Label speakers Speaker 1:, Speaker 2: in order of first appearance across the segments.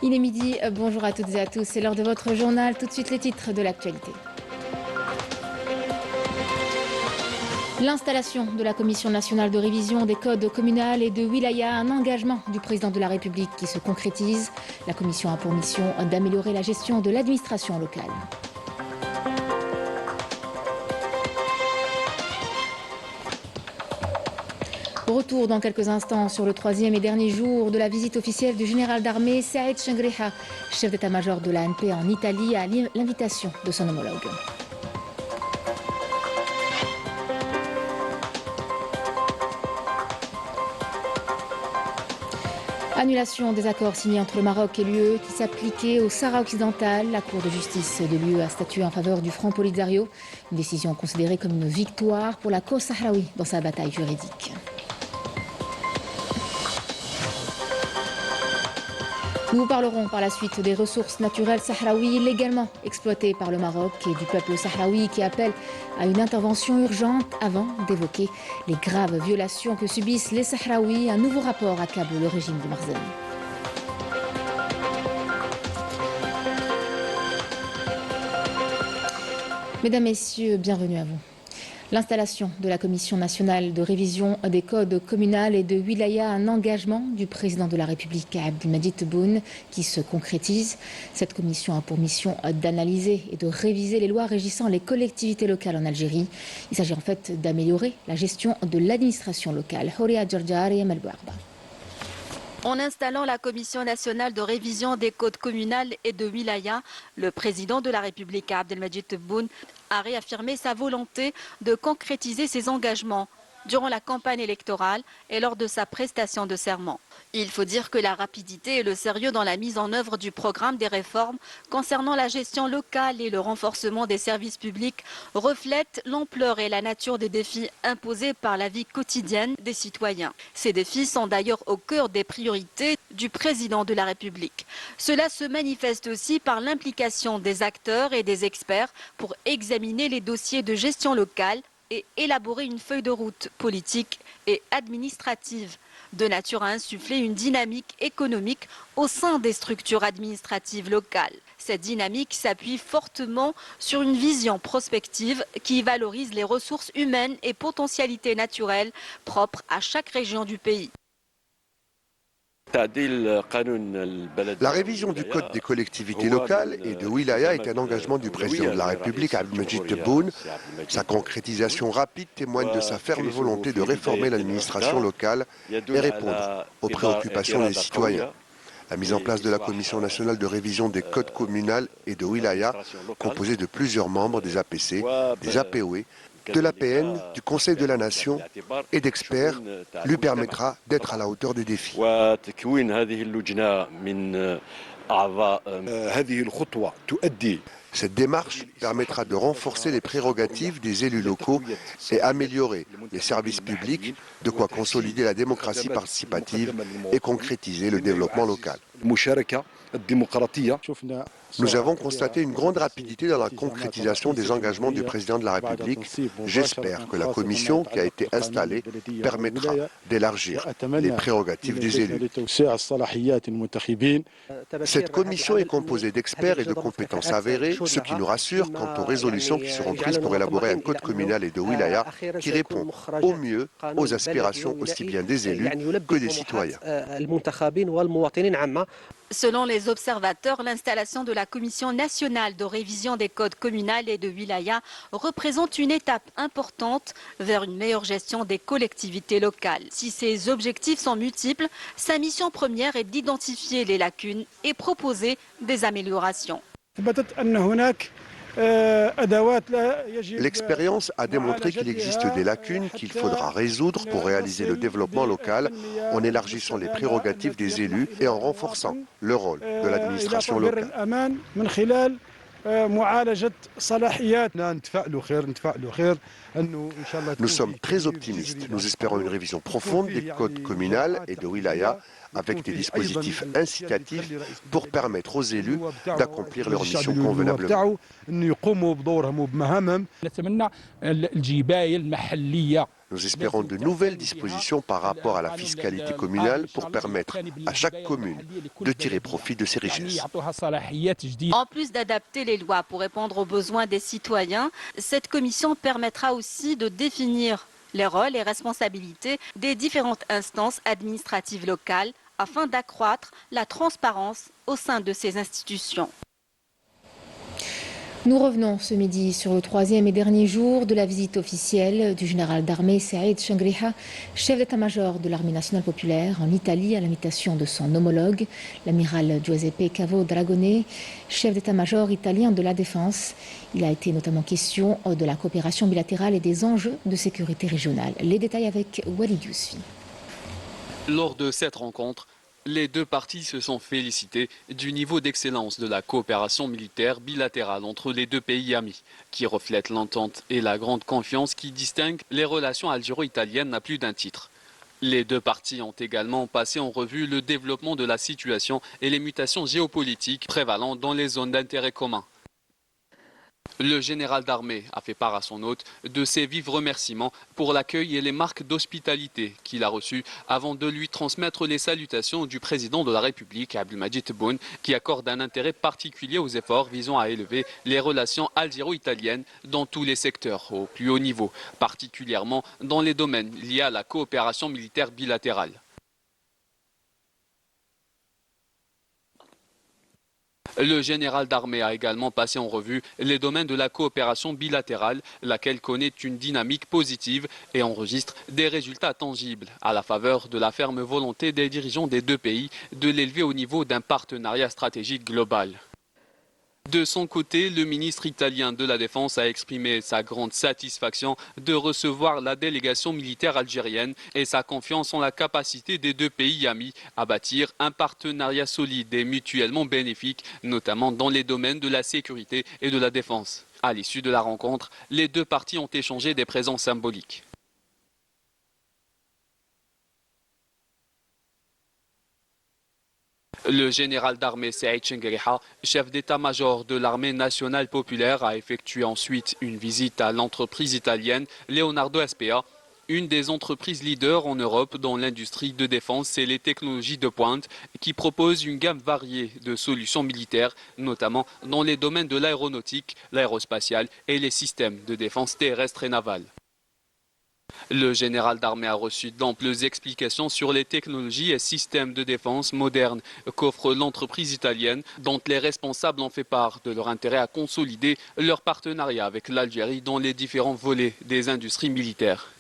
Speaker 1: Il est midi, bonjour à toutes et à tous, c'est l'heure de votre journal, tout de suite les titres de l'actualité. L'installation de la Commission nationale de révision des codes communaux et de wilaya, un engagement du président de la République qui se concrétise. La Commission a pour mission d'améliorer la gestion de l'administration locale. Retour dans quelques instants sur le troisième et dernier jour de la visite officielle du général d'armée Saïd Chengriha, chef d'état-major de l'ANP en Italie, à l'invitation de son homologue. Annulation des accords signés entre le Maroc et l'UE qui s'appliquaient au Sahara occidental. La Cour de justice de l'UE a statué en faveur du Front Polisario. Une décision considérée comme une victoire pour la cause sahraoui dans sa bataille juridique. Nous vous parlerons par la suite des ressources naturelles sahraouies illégalement exploitées par le Maroc et du peuple sahraoui qui appelle à une intervention urgente avant d'évoquer les graves violations que subissent les Sahraouis. Un nouveau rapport accable le régime de Marzen. Mesdames, Messieurs, bienvenue à vous. L'installation de la Commission nationale de révision des codes communaux et de wilaya, un engagement du président de la République Abdelmadjid Tebboune qui se concrétise. Cette commission a pour mission d'analyser et de réviser les lois régissant les collectivités locales en Algérie. Il s'agit en fait d'améliorer la gestion de l'administration locale. Horia Djardjar et Amel Bouarba.
Speaker 2: En installant la Commission nationale de révision des codes communaux et de wilaya, le président de la République Abdelmadjid Tebboune a réaffirmé sa volonté de concrétiser ses engagements durant la campagne électorale et lors de sa prestation de serment. Il faut dire que la rapidité et le sérieux dans la mise en œuvre du programme des réformes concernant la gestion locale et le renforcement des services publics reflètent l'ampleur et la nature des défis imposés par la vie quotidienne des citoyens. Ces défis sont d'ailleurs au cœur des priorités du président de la République. Cela se manifeste aussi par l'implication des acteurs et des experts pour examiner les dossiers de gestion locale et élaborer une feuille de route politique et administrative de nature à insuffler une dynamique économique au sein des structures administratives locales. Cette dynamique s'appuie fortement sur une vision prospective qui valorise les ressources humaines et potentialités naturelles propres à chaque région du pays.
Speaker 3: La révision du Code des collectivités locales et de wilaya est un engagement du président de la République, Abdelmadjid Tebboune. Sa concrétisation rapide témoigne de sa ferme volonté de réformer l'administration locale et répondre aux préoccupations des citoyens. La mise en place de la Commission nationale de révision des codes communaux et de wilaya, composée de plusieurs membres des APC, des APOE, de l'APN, du Conseil de la Nation et d'experts, lui permettra d'être à la hauteur des défis. Cette démarche permettra de renforcer les prérogatives des élus locaux et améliorer les services publics, de quoi consolider la démocratie participative et concrétiser le développement local. Nous avons constaté une grande rapidité dans la concrétisation des engagements du président de la République. J'espère que la commission qui a été installée permettra d'élargir les prérogatives des élus. Cette commission est composée d'experts et de compétences avérées, ce qui nous rassure quant aux résolutions qui seront prises pour élaborer un code communal et de wilaya qui répond au mieux aux aspirations aussi bien des élus que des citoyens.
Speaker 2: Selon les observateurs, l'installation de la Commission nationale de révision des codes communaux et de wilaya représente une étape importante vers une meilleure gestion des collectivités locales. Si ces objectifs sont multiples, sa mission première est d'identifier les lacunes et proposer des améliorations.
Speaker 3: L'expérience a démontré qu'il existe des lacunes qu'il faudra résoudre pour réaliser le développement local en élargissant les prérogatives des élus et en renforçant le rôle de l'administration locale. Nous sommes très optimistes. Nous espérons une révision profonde des codes communaux et de wilaya avec des dispositifs incitatifs pour permettre aux élus d'accomplir leur mission convenablement. Nous espérons de nouvelles dispositions par rapport à la fiscalité communale pour permettre à chaque commune de tirer profit de ses richesses.
Speaker 2: En plus d'adapter les lois pour répondre aux besoins des citoyens, cette commission permettra aussi de définir les rôles et responsabilités des différentes instances administratives locales afin d'accroître la transparence au sein de ces institutions.
Speaker 1: Nous revenons ce midi sur le troisième et dernier jour de la visite officielle du général d'armée Saïd Shangriha, chef d'état-major de l'armée nationale populaire en Italie à l'invitation de son homologue, l'amiral Giuseppe Cavo Dragone, chef d'état-major italien de la défense. Il a été notamment question de la coopération bilatérale et des enjeux de sécurité régionale. Les détails avec Walid Yousfi.
Speaker 4: Lors de cette rencontre, les deux parties se sont félicitées du niveau d'excellence de la coopération militaire bilatérale entre les deux pays amis, qui reflète l'entente et la grande confiance qui distinguent les relations algéro-italiennes à plus d'un titre. Les deux parties ont également passé en revue le développement de la situation et les mutations géopolitiques prévalant dans les zones d'intérêt commun. Le général d'armée a fait part à son hôte de ses vifs remerciements pour l'accueil et les marques d'hospitalité qu'il a reçues avant de lui transmettre les salutations du président de la République, Abdelmadjid Tebboune, qui accorde un intérêt particulier aux efforts visant à élever les relations algéro-italiennes dans tous les secteurs, au plus haut niveau, particulièrement dans les domaines liés à la coopération militaire bilatérale. Le général d'armée a également passé en revue les domaines de la coopération bilatérale, laquelle connaît une dynamique positive et enregistre des résultats tangibles à la faveur de la ferme volonté des dirigeants des deux pays de l'élever au niveau d'un partenariat stratégique global. De son côté, le ministre italien de la Défense a exprimé sa grande satisfaction de recevoir la délégation militaire algérienne et sa confiance en la capacité des deux pays amis à bâtir un partenariat solide et mutuellement bénéfique, notamment dans les domaines de la sécurité et de la défense. À l'issue de la rencontre, les deux parties ont échangé des présents symboliques. Le général d'armée Saïd Shangriha, chef d'état-major de l'armée nationale populaire, a effectué ensuite une visite à l'entreprise italienne Leonardo SpA, une des entreprises leaders en Europe dans l'industrie de défense et les technologies de pointe, qui propose une gamme variée de solutions militaires, notamment dans les domaines de l'aéronautique, l'aérospatiale et les systèmes de défense terrestre et navale. Le général d'armée a reçu d'amples explications sur les technologies et systèmes de défense modernes qu'offre l'entreprise italienne, dont les responsables ont fait part de leur intérêt à consolider leur partenariat avec l'Algérie dans les différents volets des industries militaires.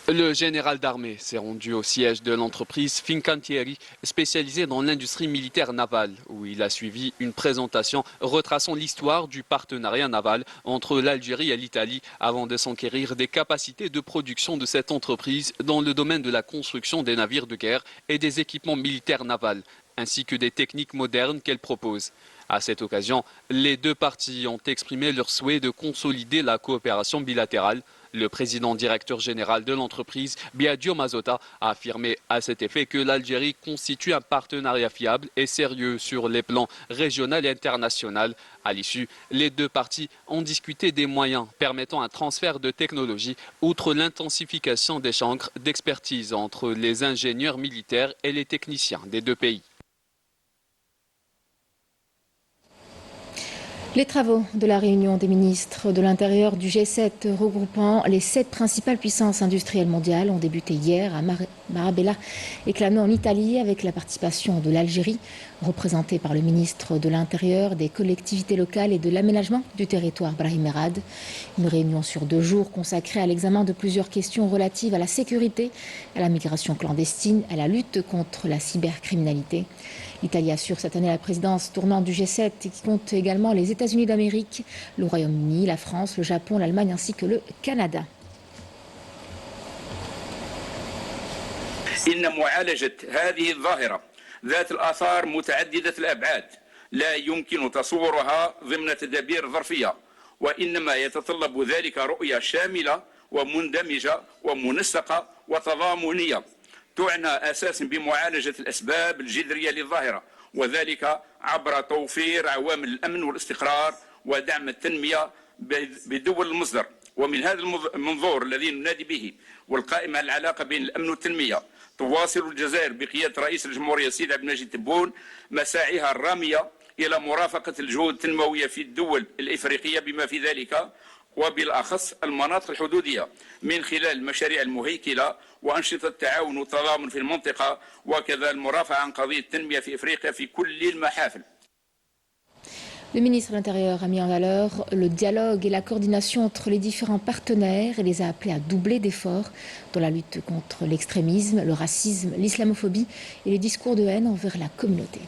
Speaker 4: Le général d'armée s'est rendu au siège de l'entreprise Fincantieri, spécialisée dans l'industrie militaire navale, où il a suivi une présentation retraçant l'histoire du partenariat naval entre l'Algérie et l'Italie avant de s'enquérir des capacités de production de cette entreprise dans le domaine de la construction des navires de guerre et des équipements militaires navals, ainsi que des techniques modernes qu'elle propose. À cette occasion, les deux parties ont exprimé leur souhait de consolider la coopération bilatérale. Le président directeur général de l'entreprise, Biagio Mazzotta, a affirmé à cet effet que l'Algérie constitue un partenariat fiable et sérieux sur les plans régional et international. À l'issue, les deux parties ont discuté des moyens permettant un transfert de technologie, outre l'intensification d'échanges d'expertise entre les ingénieurs militaires et les techniciens des deux pays.
Speaker 1: Les travaux de la réunion des ministres de l'Intérieur du G7 regroupant les 7 principales puissances industrielles mondiales ont débuté hier à Marabella et Clano en Italie avec la participation de l'Algérie, représentée par le ministre de l'Intérieur, des collectivités locales et de l'aménagement du territoire Brahim Merad. Une réunion sur 2 jours consacrée à l'examen de plusieurs questions relatives à la sécurité, à la migration clandestine, à la lutte contre la cybercriminalité. L'Italie assure cette année la présidence tournante du G7 qui compte également les États-Unis d'Amérique, le Royaume-Uni, la France, le Japon, l'Allemagne ainsi que le Canada.
Speaker 5: إن معالجة هذه الظاهرة ذات الآثار متعددة الأبعاد لا يمكن تصورها ضمن تدابير ظرفية وإنما يتطلب ذلك رؤية شاملة ومندمجة ومنسقة وتضامنية تعنى أساسا بمعالجة الأسباب الجذرية للظاهرة، وذلك عبر توفير عوامل الأمن والاستقرار ودعم التنمية بدول المصدر. ومن هذا المنظور الذي ننادي به والقائم على العلاقة بين الأمن والتنمية، تواصل الجزائر بقيادة رئيس الجمهورية السيد عبد المجيد تبون مساعيها الرامية إلى مرافقة الجهود التنموية في الدول الإفريقية بما في ذلك وبالأخص المناطق الحدودية من خلال المشاريع المهيكلة وأنشطة التعاون والتضامن في المنطقة، وكذا المرافعة عن قضية التنمية في إفريقيا في كل المحافل.
Speaker 1: Le ministre de l'Intérieur a mis en valeur le dialogue et la coordination entre les différents partenaires et les a appelés à doubler d'efforts dans la lutte contre l'extrémisme, le racisme, l'islamophobie et les discours de haine envers la communauté.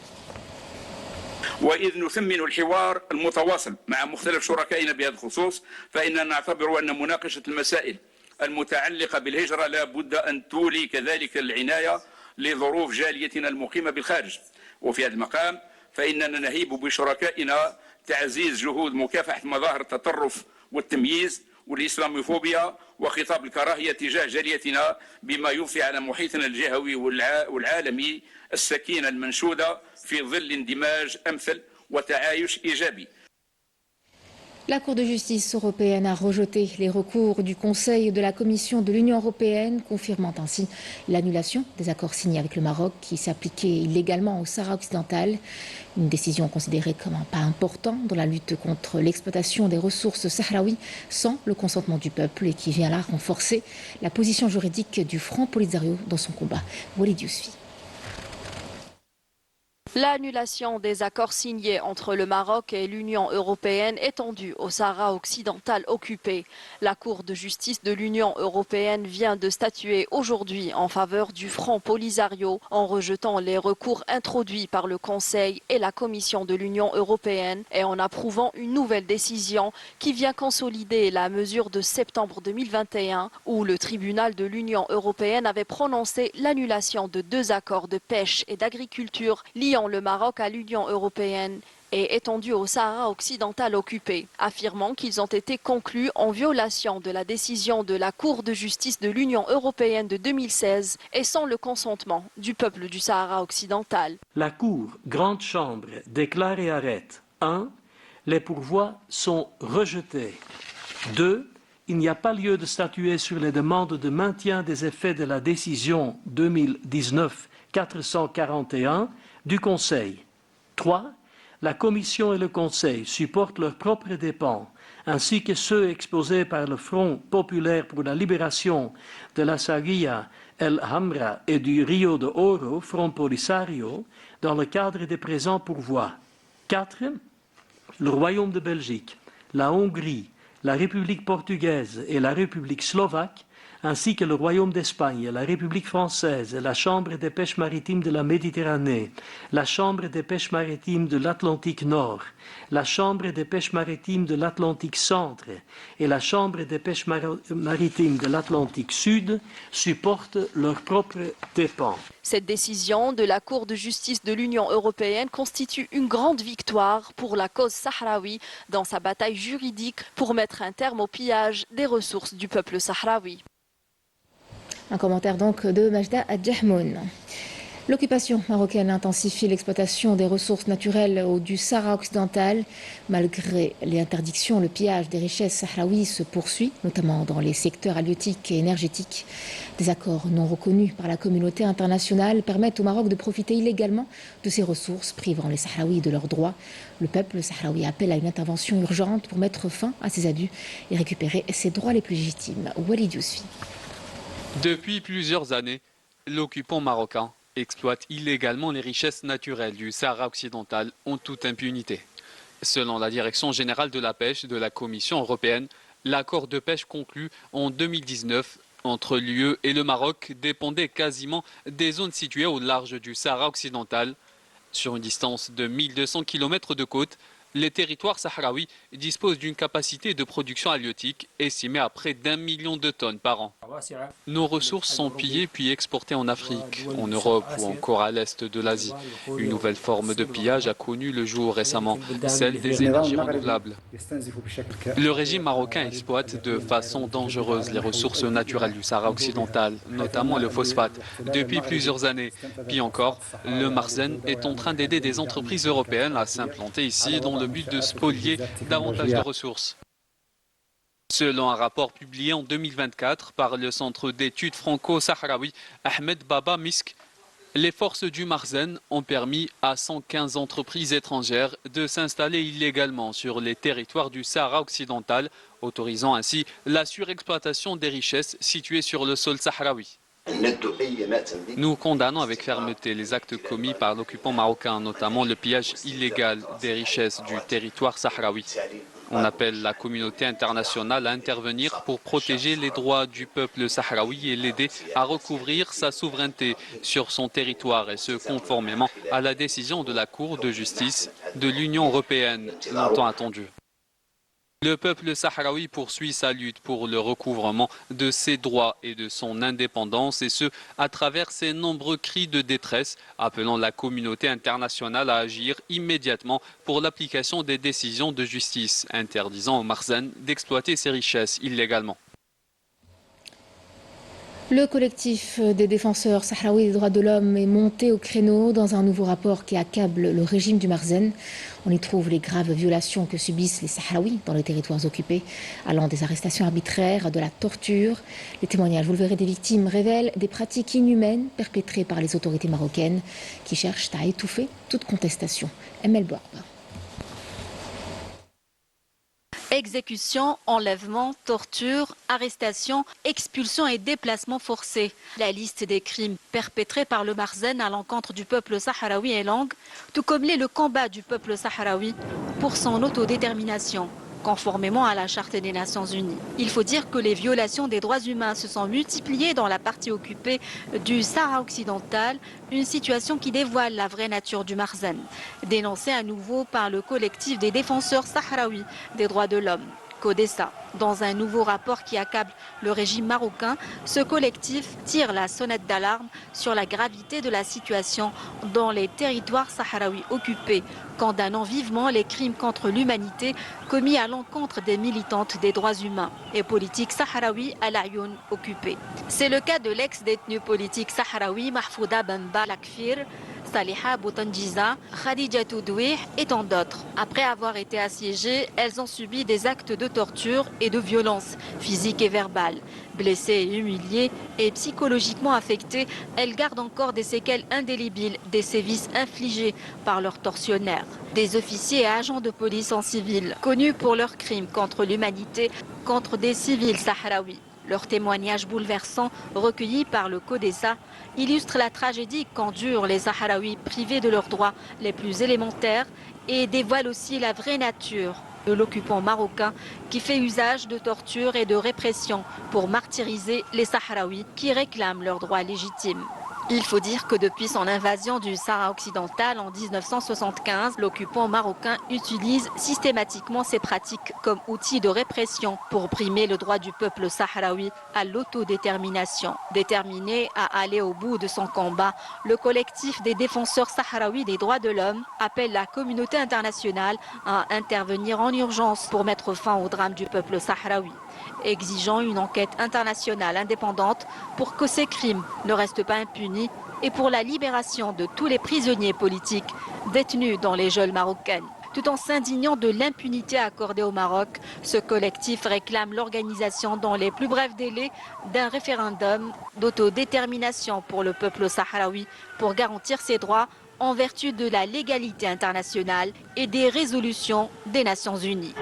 Speaker 5: وإذ نثمن الحوار المتواصل مع مختلف شركائنا بهذا الخصوص، فإننا نعتبر أن مناقشة المسائل المتعلقة بالهجرة لا بد أن تولي كذلك العناية لظروف جاليتنا المقيمة بالخارج. وفي هذا المقام فإننا نهيب بشركائنا تعزيز جهود مكافحة مظاهر التطرف والتمييز والإسلاموفوبيا وخطاب الكراهية تجاه جاليتنا، بما يضفي على محيطنا الجهوي والعالمي السكينة المنشودة في ظل اندماج أمثل وتعايش إيجابي.
Speaker 1: La Cour de justice européenne a rejeté les recours du Conseil et de la Commission de l'Union européenne, confirmant ainsi l'annulation des accords signés avec le Maroc qui s'appliquaient illégalement au Sahara occidental. Une décision considérée comme un pas important dans la lutte contre l'exploitation des ressources sahraouies sans le consentement du peuple et qui vient là renforcer la position juridique du Front Polisario dans son combat. Walid Yousfi.
Speaker 2: L'annulation des accords signés entre le Maroc et l'Union européenne étendue au Sahara occidental occupé. La Cour de justice de l'Union européenne vient de statuer aujourd'hui en faveur du Front Polisario en rejetant les recours introduits par le Conseil et la Commission de l'Union européenne et en approuvant une nouvelle décision qui vient consolider la mesure de septembre 2021 où le tribunal de l'Union européenne avait prononcé l'annulation de 2 accords de pêche et d'agriculture liant le Maroc à l'Union européenne et étendus au Sahara occidental occupé, affirmant qu'ils ont été conclus en violation de la décision de la Cour de justice de l'Union européenne de 2016 et sans le consentement du peuple du Sahara occidental.
Speaker 6: La Cour, grande chambre, déclare et arrête 1. Les pourvois sont rejetés. 2. Il n'y a pas lieu de statuer sur les demandes de maintien des effets de la décision 2019-441 du Conseil. 3. La Commission et le Conseil supportent leurs propres dépens, ainsi que ceux exposés par le Front populaire pour la libération de la Sarria, El Hamra et du Rio de Oro, Front Polisario, dans le cadre des présents pourvois. 4. Le Royaume de Belgique, la Hongrie, la République portugaise et la République slovaque, ainsi que le Royaume d'Espagne, la République française, la Chambre des pêches maritimes de la Méditerranée, la Chambre des pêches maritimes de l'Atlantique Nord, la Chambre des pêches maritimes de l'Atlantique Centre et la Chambre des pêches maritimes de l'Atlantique Sud supportent leurs propres dépens.
Speaker 2: Cette décision de la Cour de justice de l'Union européenne constitue une grande victoire pour la cause sahraoui dans sa bataille juridique pour mettre un terme au pillage des ressources du peuple sahraoui.
Speaker 1: Un commentaire donc de Majda Adjahmoun. L'occupation marocaine intensifie l'exploitation des ressources naturelles du Sahara occidental. Malgré les interdictions, le pillage des richesses sahraouies se poursuit, notamment dans les secteurs halieutiques et énergétiques. Des accords non reconnus par la communauté internationale permettent au Maroc de profiter illégalement de ces ressources, privant les Sahraouis de leurs droits. Le peuple sahraoui appelle à une intervention urgente pour mettre fin à ces abus et récupérer ses droits les plus légitimes. Walid Yousfi.
Speaker 4: Depuis plusieurs années, l'occupant marocain exploite illégalement les richesses naturelles du Sahara occidental en toute impunité. Selon la Direction générale de la pêche de la Commission européenne, l'accord de pêche conclu en 2019 entre l'UE et le Maroc dépendait quasiment des zones situées au large du Sahara occidental. Sur une distance de 1200 km de côte, Les territoires sahraouis disposent d'une capacité de production halieutique estimée à près d'1 million de tonnes par an. Nos ressources sont pillées puis exportées en Afrique, en Europe ou encore à l'est de l'Asie. Une nouvelle forme de pillage a connu le jour récemment, celle des énergies renouvelables. Le régime marocain exploite de façon dangereuse les ressources naturelles du Sahara occidental, notamment le phosphate, depuis plusieurs années. Puis encore, le Marzen est en train d'aider des entreprises européennes à s'implanter ici dans le but de spolier davantage de ressources. Selon un rapport publié en 2024 par le Centre d'études franco-sahraoui Ahmed Baba Misk, les forces du Marzen ont permis à 115 entreprises étrangères de s'installer illégalement sur les territoires du Sahara occidental, autorisant ainsi la surexploitation des richesses situées sur le sol sahraoui. Nous condamnons avec fermeté les actes commis par l'occupant marocain, notamment le pillage illégal des richesses du territoire sahraoui. On appelle la communauté internationale à intervenir pour protéger les droits du peuple sahraoui et l'aider à recouvrir sa souveraineté sur son territoire, et ce conformément à la décision de la Cour de justice de l'Union européenne, longtemps attendue. Le peuple sahraoui poursuit sa lutte pour le recouvrement de ses droits et de son indépendance, et ce, à travers ses nombreux cris de détresse, appelant la communauté internationale à agir immédiatement pour l'application des décisions de justice, interdisant au Marzen d'exploiter ses richesses illégalement.
Speaker 1: Le collectif des défenseurs sahraouis des droits de l'homme est monté au créneau dans un nouveau rapport qui accable le régime du Marzen. On y trouve les graves violations que subissent les Sahraouis dans les territoires occupés, allant des arrestations arbitraires, de la torture. Les témoignages, vous le verrez, des victimes révèlent des pratiques inhumaines perpétrées par les autorités marocaines qui cherchent à étouffer toute contestation. Emel Bouarba.
Speaker 2: Exécution, enlèvement, torture, arrestation, expulsion et déplacement forcé. La liste des crimes perpétrés par le Marzen à l'encontre du peuple sahraoui est longue, tout comme l'est le combat du peuple sahraoui pour son autodétermination, conformément à la Charte des Nations Unies. Il faut dire que les violations des droits humains se sont multipliées dans la partie occupée du Sahara occidental, une situation qui dévoile la vraie nature du Marzen, dénoncée à nouveau par le collectif des défenseurs sahraouis des droits de l'homme, CODESA. Dans un nouveau rapport qui accable le régime marocain, ce collectif tire la sonnette d'alarme sur la gravité de la situation dans les territoires sahraouis occupés, condamnant vivement les crimes contre l'humanité commis à l'encontre des militantes des droits humains et politiques sahraouis à l'Ayoun occupé. C'est le cas de l'ex-détenu politique sahraoui Mahfouda Benba Lakfir, Saliha Boutanjiza, Khadija Toudouih et tant d'autres. Après avoir été assiégées, elles ont subi des actes de torture et de violence physique et verbale. Blessées et humiliées et psychologiquement affectées, elles gardent encore des séquelles indélébiles des sévices infligés par leurs tortionnaires. Des officiers et agents de police en civil, connus pour leurs crimes contre l'humanité, contre des civils sahraouis. Leurs témoignages bouleversants, recueillis par le CODESA, illustrent la tragédie qu'endurent les Sahraouis privés de leurs droits les plus élémentaires et dévoilent aussi la vraie nature de l'occupant marocain qui fait usage de torture et de répression pour martyriser les Sahraouis qui réclament leurs droits légitimes. Il faut dire que depuis son invasion du Sahara occidental en 1975, l'occupant marocain utilise systématiquement ces pratiques comme outil de répression pour brimer le droit du peuple sahraoui à l'autodétermination. Déterminé à aller au bout de son combat, le collectif des défenseurs sahraouis des droits de l'homme appelle la communauté internationale à intervenir en urgence pour mettre fin au drame du peuple sahraoui, exigeant une enquête internationale indépendante pour que ces crimes ne restent pas impunis et pour la libération de tous les prisonniers politiques détenus dans les geôles marocaines. Tout en s'indignant de l'impunité accordée au Maroc, ce collectif réclame l'organisation dans les plus brefs délais d'un référendum d'autodétermination pour le peuple sahraoui pour garantir ses droits en vertu de la légalité internationale et des résolutions des Nations Unies.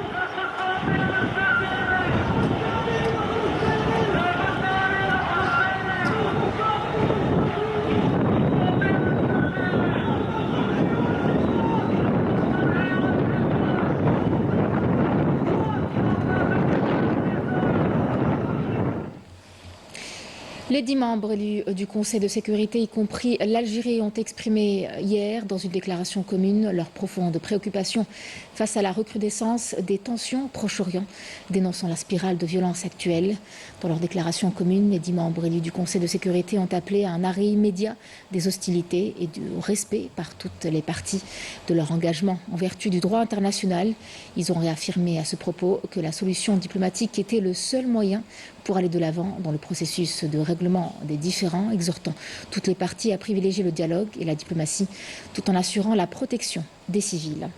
Speaker 1: Les 10 membres élus du Conseil de sécurité, y compris l'Algérie, ont exprimé hier dans une déclaration commune leur profonde préoccupation face à la recrudescence des tensions au Proche-Orient, dénonçant la spirale de violence actuelle. Dans leur déclaration commune, les 10 membres élus du Conseil de sécurité ont appelé à un arrêt immédiat des hostilités et au respect par toutes les parties de leur engagement en vertu du droit international. Ils ont réaffirmé à ce propos que la solution diplomatique était le seul moyen pour aller de l'avant dans le processus de règlement des différends, exhortant toutes les parties à privilégier le dialogue et la diplomatie tout en assurant la protection des civils.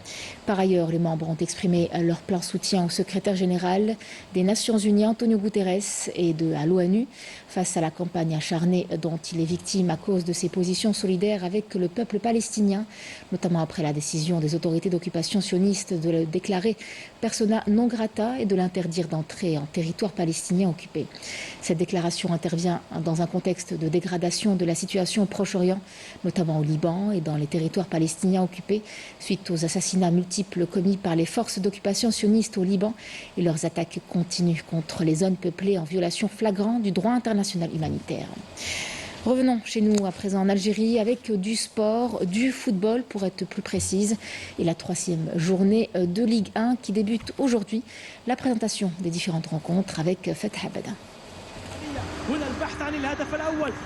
Speaker 1: Par ailleurs, les membres ont exprimé leur plein soutien au secrétaire général des Nations Unies, Antonio Guterres, et à l'ONU face à la campagne acharnée dont il est victime à cause de ses positions solidaires avec le peuple palestinien, notamment après la décision des autorités d'occupation sionistes de le déclarer persona non grata et de l'interdire d'entrer en territoire palestinien occupé. Cette déclaration intervient dans un contexte de dégradation de la situation au Proche-Orient, notamment au Liban et dans les territoires palestiniens occupés, suite aux assassinats multiples commis par les forces d'occupation sionistes au Liban et leurs attaques continues contre les zones peuplées en violation flagrante du droit international humanitaire. Revenons chez nous à présent en Algérie avec du sport, du football pour être plus précise, et la 3e journée de Ligue 1 qui débute aujourd'hui. La présentation des différentes rencontres avec Fatah Abada.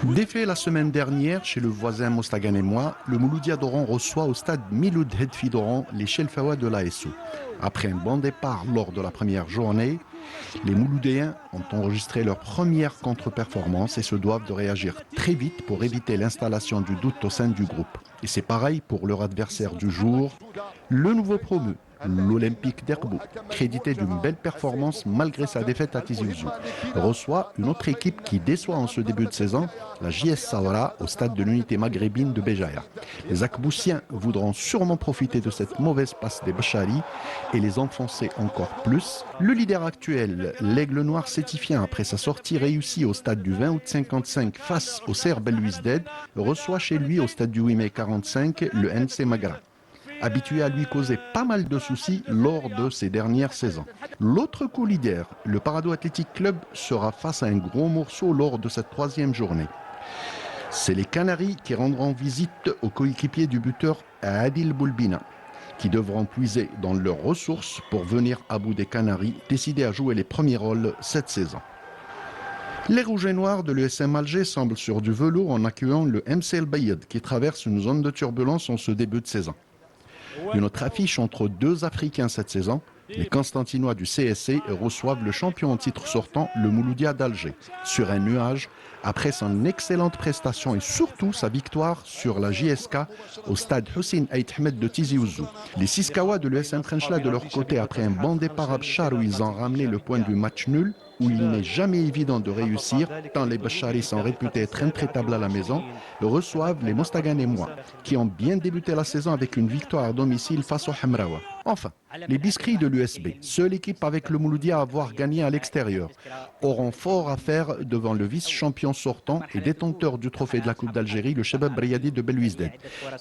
Speaker 7: Défait la semaine dernière chez le voisin Mostaganémois, le Mouloudia d'Oran reçoit au stade Miloud Hedfi d'Oran les Chelfawa de l'ASO. Après un bon départ lors de la première journée, les Mouloudéens ont enregistré leur première contre-performance et se doivent de réagir très vite pour éviter l'installation du doute au sein du groupe. Et c'est pareil pour leur adversaire du jour, le nouveau promu, l'Olympique d'Herbout, crédité d'une belle performance malgré sa défaite à Tizi Ouzou, reçoit une autre équipe qui déçoit en ce début de saison, la JS Sawara, au stade de l'unité maghrébine de Béjaïa. Les Akboussiens voudront sûrement profiter de cette mauvaise passe des Bachari et les enfoncer encore plus. Le leader actuel, l'Aigle Noir sétifien, après sa sortie réussie au stade du 20 août 55 face au Serbe Belouizdad, reçoit chez lui au stade du 8 mai 45 le NC Magra, habitué à lui causer pas mal de soucis lors de ses dernières saisons. L'autre co-leader, le Parado Athletic Club, sera face à un gros morceau lors de cette 3e journée. C'est les Canaries qui rendront visite aux coéquipiers du buteur Adil Boulbina, qui devront puiser dans leurs ressources pour venir à bout des Canaries, décidés à jouer les premiers rôles cette saison. Les Rouges et Noirs de l'USM Alger semblent sur du velours en accueillant le MC El Bayed qui traverse une zone de turbulence en ce début de saison. Une autre affiche entre deux Africains cette saison, les Constantinois du CSC reçoivent le champion en titre sortant, le Mouloudia d'Alger, sur un nuage après son excellente prestation et surtout sa victoire sur la JSK au stade Hussein Aït Ahmed de Tizi Ouzou. Les Siskawa de l'USM Frenchla de leur côté, après un bon départ à Bchar où ils ont ramené le point du match nul, où il n'est jamais évident de réussir, tant les Bacharis sont réputés être intraitables à la maison, reçoivent les Mostaganémois, qui ont bien débuté la saison avec une victoire à domicile face au Hamraoua. Enfin, les Biscrits de l'USB, seule équipe avec le Mouloudia à avoir gagné à l'extérieur, auront fort à faire devant le vice-champion sortant et détenteur du trophée de la Coupe d'Algérie, le Chebab Briadi de Belouizdad,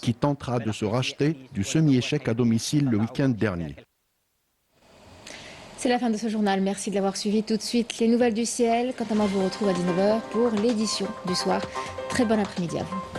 Speaker 7: qui tentera de se racheter du semi-échec à domicile le week-end dernier.
Speaker 1: C'est la fin de ce journal. Merci de l'avoir suivi. Tout de suite, les nouvelles du ciel. Quant à moi, je vous retrouve à 19h pour l'édition du soir. Très bon après-midi à vous.